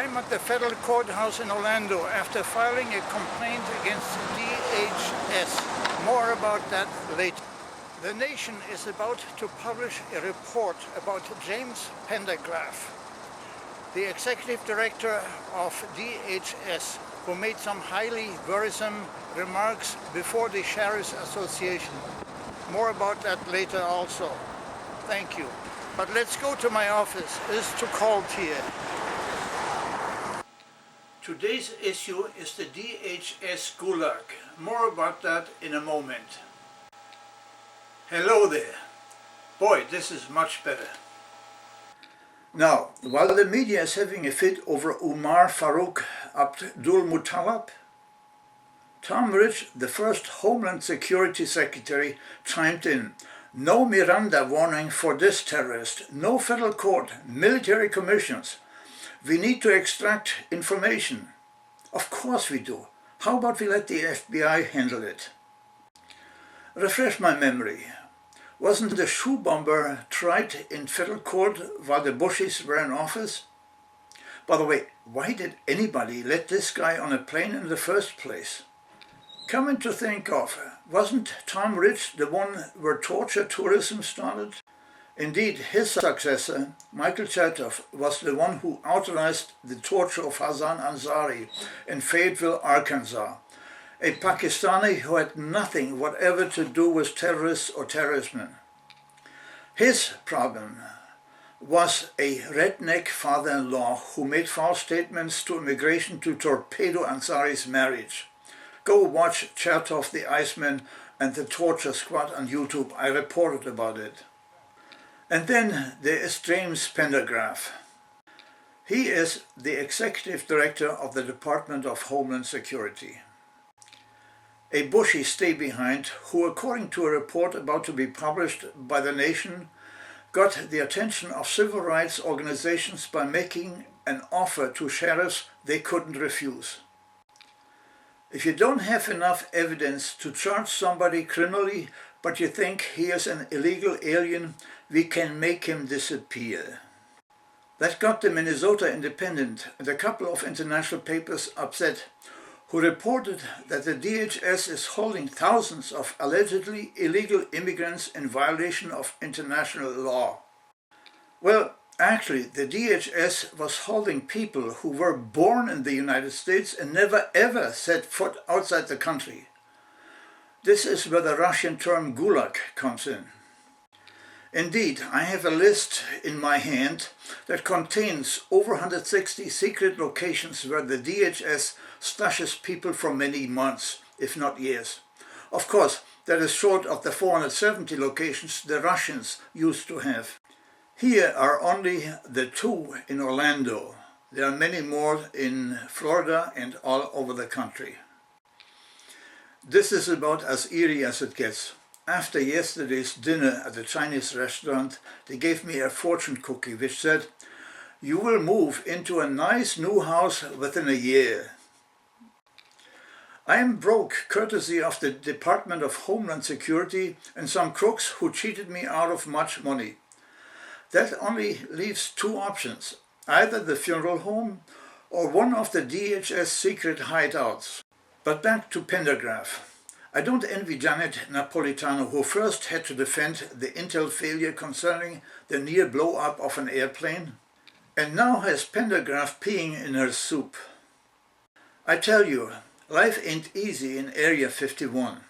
I'm at the federal courthouse in Orlando after filing a complaint against DHS. More about that later. The Nation is about to publish a report about James Pendergraph, the Executive Director of DHS, who made some highly worrisome remarks before the Sheriff's Association. More about that later also. Thank you. But let's go to my office. It's too cold here. Today's issue is the DHS Gulag. More about that in a moment. Hello there. Boy, this is much better. Now, while the media is having a fit over Umar Farouk Abdul Muttalib, Tom Ridge, the first Homeland Security Secretary, chimed in. No Miranda warning for this terrorist, no federal court, military commissions. We need to extract information. Of course we do. How about we let the FBI handle it? Refresh my memory. Wasn't the shoe bomber tried in federal court while the Bushes were in office? By the way, why did anybody let this guy on a plane in the first place? Coming to think of, wasn't Tom Ridge the one where torture tourism started? Indeed, his successor, Michael Chertoff, was the one who authorized the torture of Hassan Ansari in Fayetteville, Arkansas, a Pakistani who had nothing whatever to do with terrorists or terrorism. His problem was a redneck father-in-law who made false statements to immigration to torpedo Ansari's marriage. Go watch Chertoff the Iceman and the Torture Squad on YouTube. I reported about it. And then there is James Pendergraph. He is the Executive Director of the Department of Homeland Security. A Bushy stay-behind who, according to a report about to be published by The Nation, got the attention of civil rights organizations by making an offer to sheriffs they couldn't refuse. If you don't have enough evidence to charge somebody criminally, but you think he is an illegal alien, we can make him disappear. That got the Minnesota Independent and a couple of international papers upset, who reported that the DHS is holding thousands of allegedly illegal immigrants in violation of international law. Well, actually, the DHS was holding people who were born in the United States and never ever set foot outside the country. This is where the Russian term Gulag comes in. Indeed, I have a list in my hand that contains over 160 secret locations where the DHS stashes people for many months, if not years. Of course, that is short of the 470 locations the Russians used to have. Here are only the two in Orlando. There are many more in Florida and all over the country. This is about as eerie as it gets. After yesterday's dinner at the Chinese restaurant, they gave me a fortune cookie which said, "You will move into a nice new house within a year." I am broke courtesy of the Department of Homeland Security and some crooks who cheated me out of much money. That only leaves two options, either the funeral home or one of the DHS secret hideouts. But back to Pendergraph. I don't envy Janet Napolitano, who first had to defend the intel failure concerning the near blow-up of an airplane, and now has Pendergraph peeing in her soup. I tell you, life ain't easy in Area 51.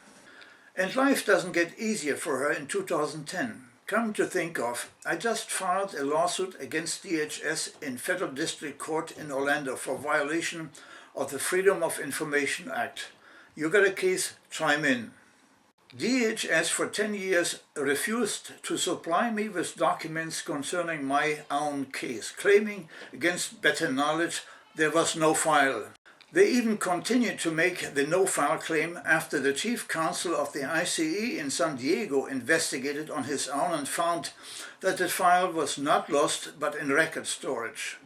And life doesn't get easier for her in 2010. Come to think of, I just filed a lawsuit against DHS in Federal District Court in Orlando for violation of the Freedom of Information Act. You got a case? Chime in. DHS for 10 years refused to supply me with documents concerning my own case, claiming against better knowledge there was no file. They even continued to make the no-file claim after the chief counsel of the ICE in San Diego investigated on his own and found that the file was not lost but in record storage.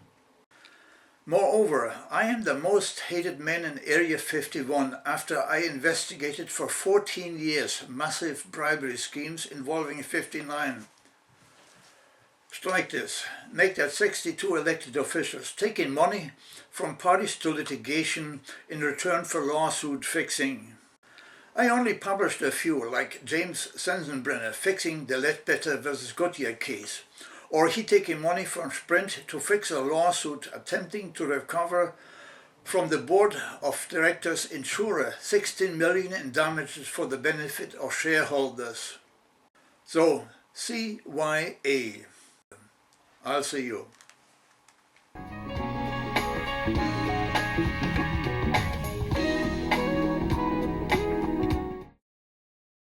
Moreover, I am the most hated man in Area 51 after I investigated for 14 years massive bribery schemes involving 59. Strike this. Make that 62 elected officials taking money from parties to litigation in return for lawsuit fixing. I only published a few, like James Sensenbrenner fixing the Ledbetter versus Goodyear case, or he taking money from Sprint to fix a lawsuit attempting to recover from the board of directors insurer 16 million in damages for the benefit of shareholders. So, CYA. I'll see you.